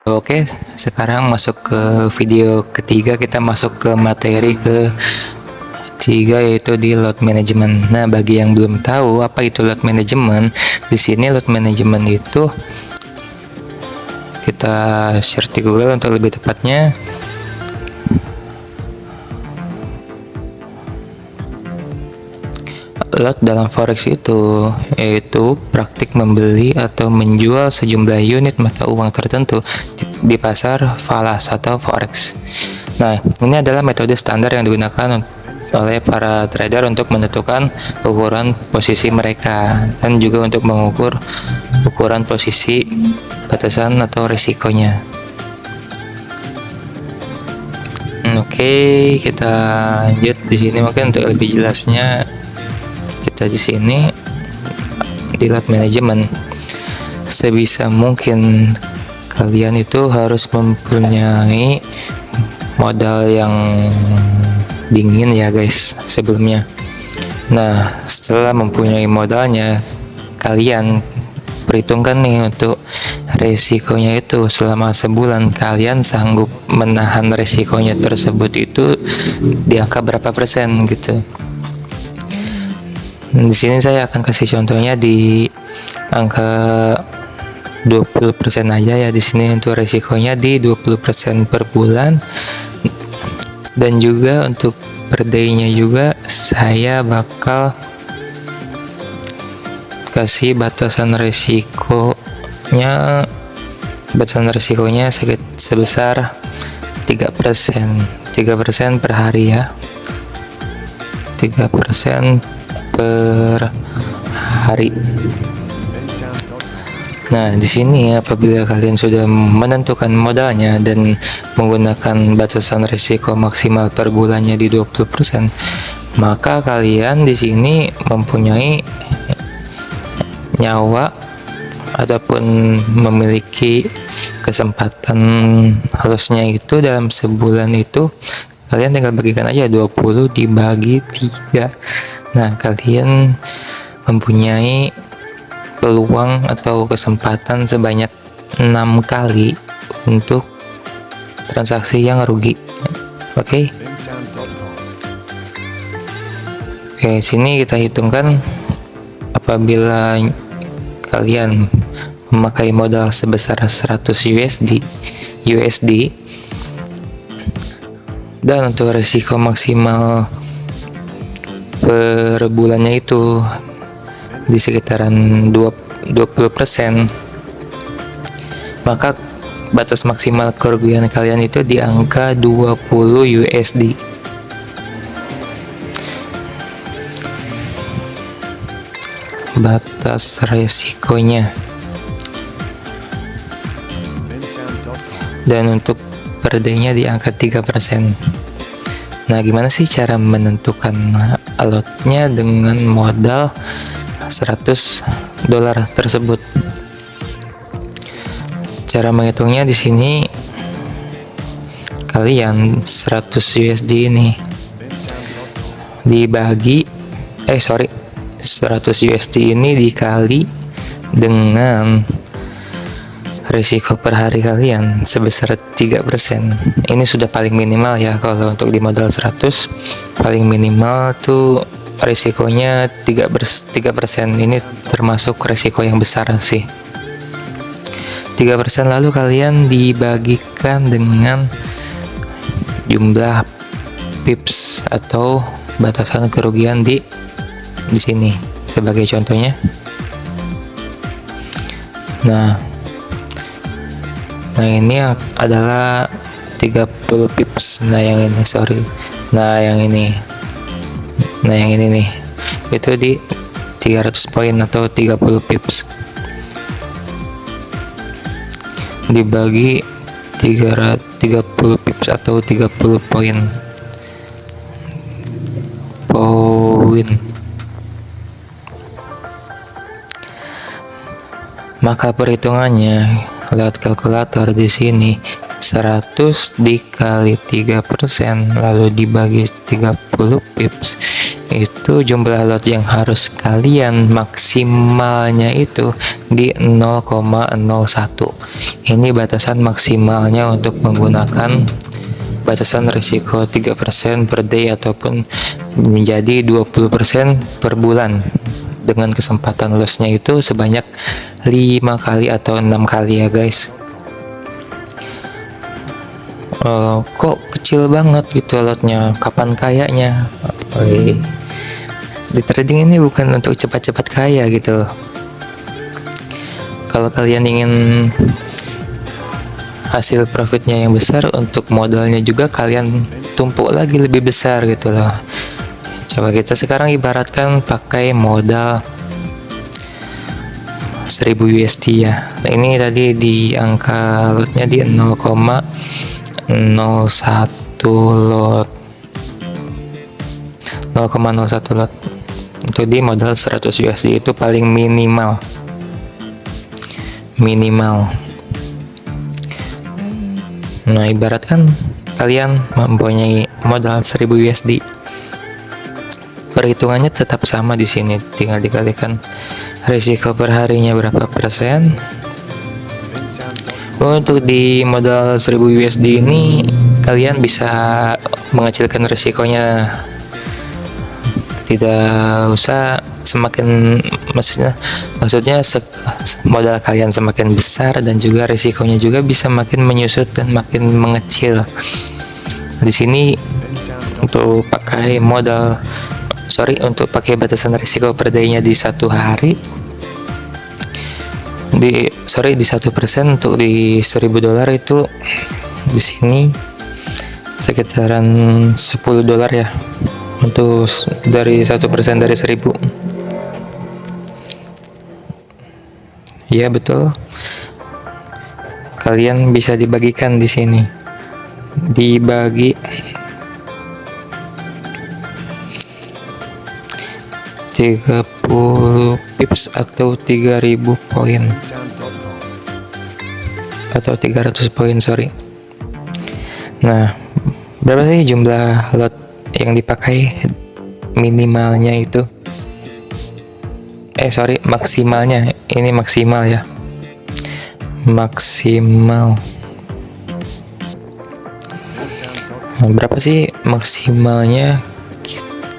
Oke, sekarang masuk ke video ketiga, kita masuk ke materi ketiga yaitu di load management. Nah, bagi yang belum tahu apa itu load management, di sini load management itu kita search di Google untuk lebih tepatnya. Lot dalam forex itu yaitu praktik membeli atau menjual sejumlah unit mata uang tertentu di pasar falas atau forex. Nah, ini adalah metode standar yang digunakan oleh para trader untuk menentukan ukuran posisi mereka dan juga untuk mengukur ukuran posisi batasan atau risikonya. Oke, kita lanjut di sini mungkin untuk lebih jelasnya. Kita di sini di load management, sebisa mungkin kalian itu harus mempunyai modal yang dingin ya guys sebelumnya. Nah, setelah mempunyai modalnya, kalian perhitungkan nih untuk resikonya itu selama sebulan kalian sanggup menahan resikonya tersebut itu di angka berapa persen gitu. Di sini saya akan kasih contohnya di angka 20% aja ya. Di sini untuk resikonya di 20% per bulan. Dan juga untuk per day-nya juga saya bakal kasih batasan resikonya sebesar 3% per hari ya. 3% per hari. Nah, di sini apabila kalian sudah menentukan modalnya dan menggunakan batasan risiko maksimal per bulannya di 20%, maka kalian di sini mempunyai nyawa ataupun memiliki kesempatan harusnya itu dalam sebulan itu kalian tinggal bagikan aja 20 dibagi 3. Nah, kalian mempunyai peluang atau kesempatan sebanyak 6 kali untuk transaksi yang rugi. Oke. Oke, sini kita hitungkan apabila kalian memakai modal sebesar 100 USD dan untuk risiko maksimal per bulannya itu di sekitaran 20%, maka batas maksimal kerugian kalian itu di angka 20 USD. Batas resikonya. Dan untuk per day-nya di angka 3%. Nah, gimana sih cara menentukan lotnya dengan modal $100 tersebut? Cara menghitungnya di sini kalian 100 USD ini dibagi 100 USD ini dikali dengan risiko per hari kalian sebesar 3%. Ini sudah paling minimal ya. Kalau untuk di modal 100 paling minimal tuh risikonya 3%. Ini termasuk risiko yang besar sih. 3%, lalu kalian dibagikan dengan jumlah pips atau batasan kerugian di sini sebagai contohnya. Nah, ini adalah 30 pips. Nah, yang ini nih itu di 300 poin atau 30 pips dibagi 30 pips atau 30 poin. Maka perhitungannya lewat kalkulator di sini 100 dikali 3% lalu dibagi 30 pips, itu jumlah lot yang harus kalian maksimalnya itu di 0,01. Ini batasan maksimalnya untuk menggunakan batasan risiko 3% per day ataupun menjadi 20% per bulan, dengan kesempatan lossnya itu sebanyak 5 kali atau 6 kali ya guys. Kok kecil banget gitu lotnya, kapan kayaknya? Di trading ini bukan untuk cepat-cepat kaya gitu. Kalau kalian ingin hasil profitnya yang besar, untuk modalnya juga kalian tumpuk lagi lebih besar gitu loh. Coba kita sekarang ibaratkan pakai modal 1000 USD ya. Nah, ini tadi di angka lotnya di 0,01 lot. 0,01 lot. Itu di modal 100 USD itu paling minimal. Nah, ibaratkan kalian mempunyai modal 1000 USD. Perhitungannya tetap sama di sini, tinggal dikalikan risiko per harinya berapa persen. Untuk di modal 1000 USD ini kalian bisa mengecilkan risikonya. Tidak usah semakin, maksudnya modal kalian semakin besar dan juga risikonya juga bisa makin menyusut dan makin mengecil. Di sini untuk pakai untuk pakai batasan risiko per day-nya di 1 hari di 1% untuk di $1000 itu di sini sekitaran $10 ya, untuk dari 1% dari 1000. Ya betul, kalian bisa dibagikan di sini, dibagi 30 pips atau 3000 poin atau 300 poin, sorry. Nah, berapa sih jumlah lot yang dipakai minimalnya itu? Maksimalnya. Ini maksimal ya. Maksimal. Nah, berapa sih maksimalnya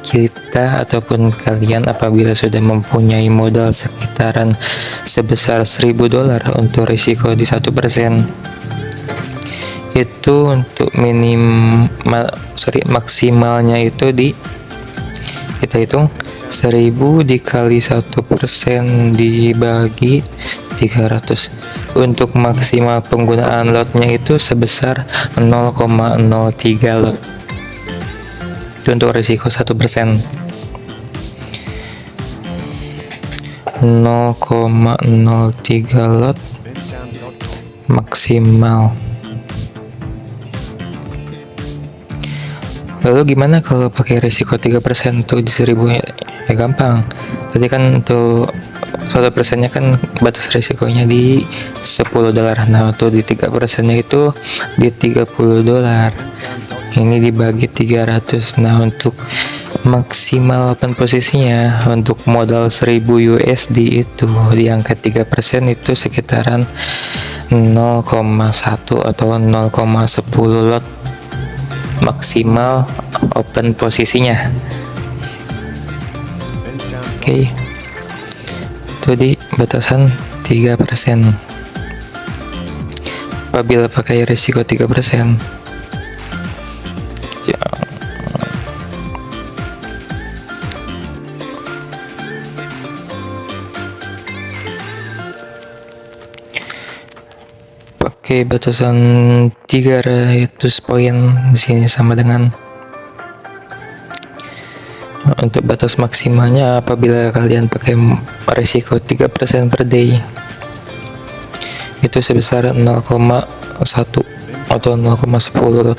kita ataupun kalian apabila sudah mempunyai modal sekitaran sebesar $1000 untuk risiko di 1%? Itu untuk maksimalnya itu kita hitung 1000 dikali 1% dibagi 300. Untuk maksimal penggunaan lotnya itu sebesar 0,03 lot. Itu untuk risiko 1%. 0,03 lot maksimal. Lalu gimana kalau pakai risiko 3% untuk di 1000 ya? Gampang. Tadi kan untuk 1%-nya kan batas risikonya di $10. Nah, untuk di 3%-nya itu di $30. Ini dibagi 300. Nah, untuk maksimal open posisinya untuk modal 1000 USD itu di angka 3% itu sekitaran 0,1 atau 0,10 lot maksimal open posisinya. Oke. Itu di batasan 3%. Apabila pakai risiko 3%. Pakai batasan 300 poin di sini sama dengan untuk batas maksimalnya apabila kalian pakai risiko 3% per day itu sebesar 0,1 atau 0,10 lot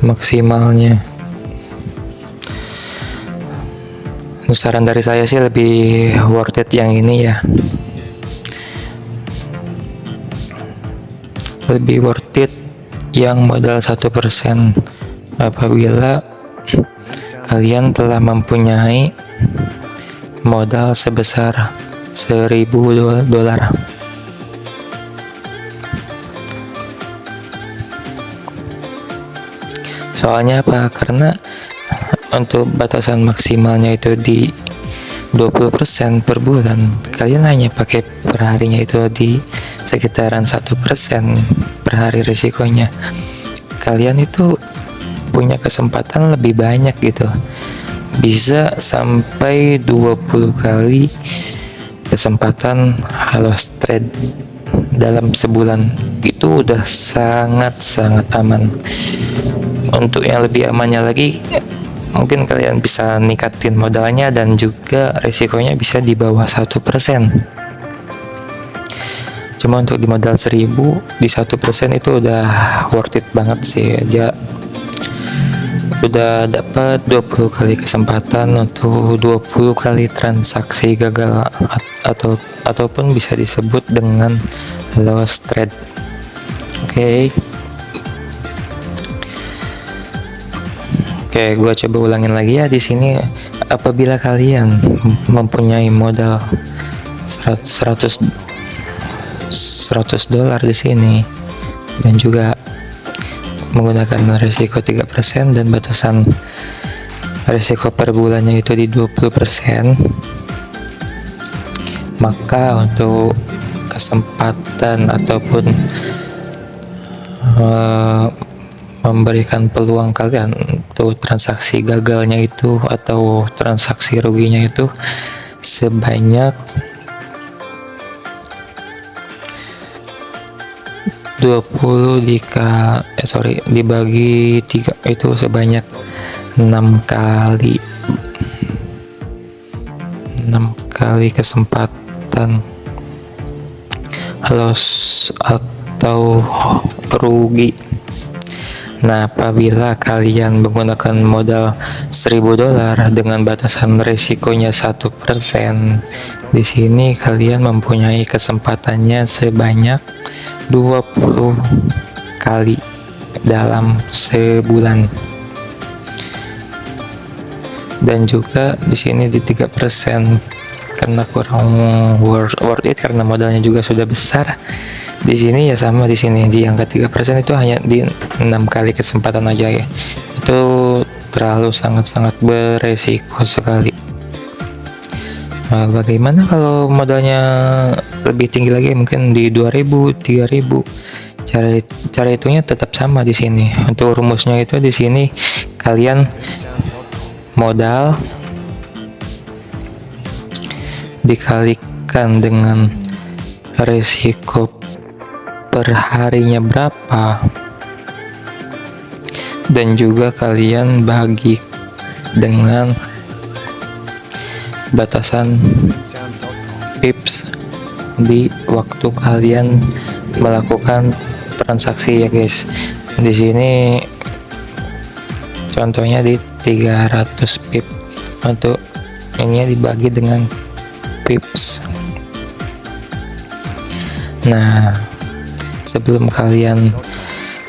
maksimalnya. Saran dari saya sih lebih worth it yang ini ya. Lebih worth it yang modal 1% apabila kalian telah mempunyai modal sebesar $1.000. Soalnya apa? Karena untuk batasan maksimalnya itu di 20% per bulan, kalian hanya pakai per harinya itu di sekitaran 1% per hari risikonya. Kalian itu punya kesempatan lebih banyak gitu, bisa sampai 20 kali kesempatan halos trade dalam sebulan. Itu udah sangat-sangat aman. Untuk yang lebih amannya lagi, mungkin kalian bisa ningkatin modalnya dan juga risikonya bisa di bawah 1%. Cuma untuk di modal 1000 di 1% itu udah worth it banget sih. Dia udah dapat 20 kali kesempatan untuk 20 kali transaksi gagal, ataupun bisa disebut dengan loss trade. Oke, gue coba ulangin lagi ya di sini. Apabila kalian mempunyai modal $100 di sini dan juga menggunakan risiko 3% dan batasan risiko per bulannya itu di 20%, maka untuk kesempatan ataupun memberikan peluang kalian untuk transaksi gagalnya itu atau transaksi ruginya itu sebanyak 20 dibagi 3 itu sebanyak 6 kali kesempatan loss atau rugi. Nah, apabila kalian menggunakan modal $1.000 dengan batasan risikonya 1%, di sini kalian mempunyai kesempatannya sebanyak 20 kali dalam sebulan. Dan juga di sini di 3% karena kurang worth it karena modalnya juga sudah besar. Di sini ya sama, di sini di angka 3% itu hanya di 6 kali kesempatan aja ya. Itu terlalu sangat-sangat beresiko sekali. Nah, bagaimana kalau modalnya lebih tinggi lagi, mungkin di 2000, 3000? Cara hitungnya tetap sama di sini. Untuk rumusnya itu di sini kalian modal dikalikan dengan risiko per harinya berapa, dan juga kalian bagi dengan batasan pips di waktu kalian melakukan transaksi ya guys. Di sini contohnya di 300 pip, untuk ini dibagi dengan pips. Nah, sebelum kalian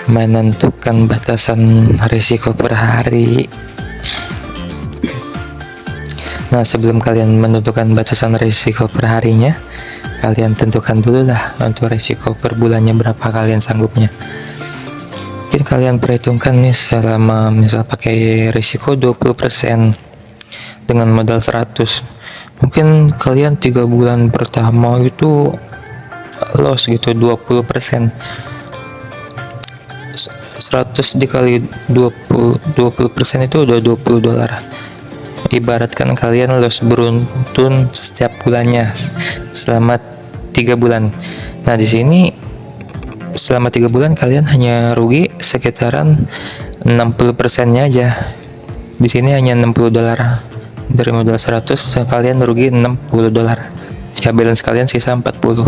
menentukan batasan risiko per hari, sebelum kalian menentukan batasan risiko per harinya, kalian tentukan dulu lah untuk risiko per bulannya berapa kalian sanggupnya. Mungkin kalian perhitungkan nih, selama misal pakai risiko 20% dengan modal 100, mungkin kalian 3 bulan pertama itu loss gitu 20%. 100 dikali 20% itu udah $20. Ibaratkan kalian loss beruntun setiap bulannya selama 3 bulan. Nah, di sini selama 3 bulan kalian hanya rugi sekitaran 60%-nya aja. Di sini hanya $60. Dari modal 100 kalian rugi $60. Ya, balance kalian sisa 40.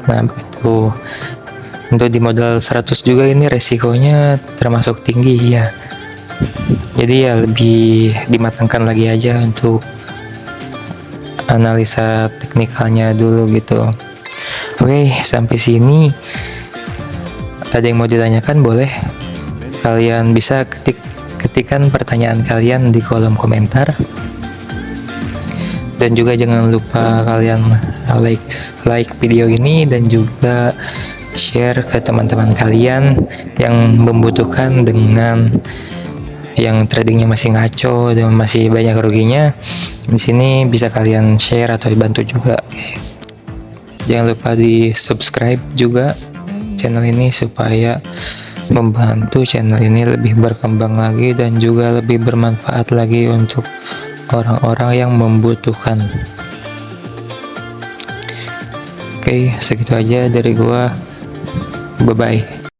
Nah, begitu. Untuk di modal 100 juga ini resikonya termasuk tinggi ya. Jadi ya lebih dimatangkan lagi aja untuk analisa teknikalnya dulu gitu. Oke, sampai sini ada yang mau ditanyakan boleh kalian bisa ketik nantikan pertanyaan kalian di kolom komentar. Dan juga jangan lupa kalian like video ini dan juga share ke teman-teman kalian yang membutuhkan dengan yang tradingnya masih ngaco dan masih banyak ruginya. Di sini bisa kalian share atau dibantu juga. Jangan lupa di subscribe juga channel ini supaya membantu channel ini lebih berkembang lagi dan juga lebih bermanfaat lagi untuk orang-orang yang membutuhkan. Oke, segitu aja dari gua. Bye bye.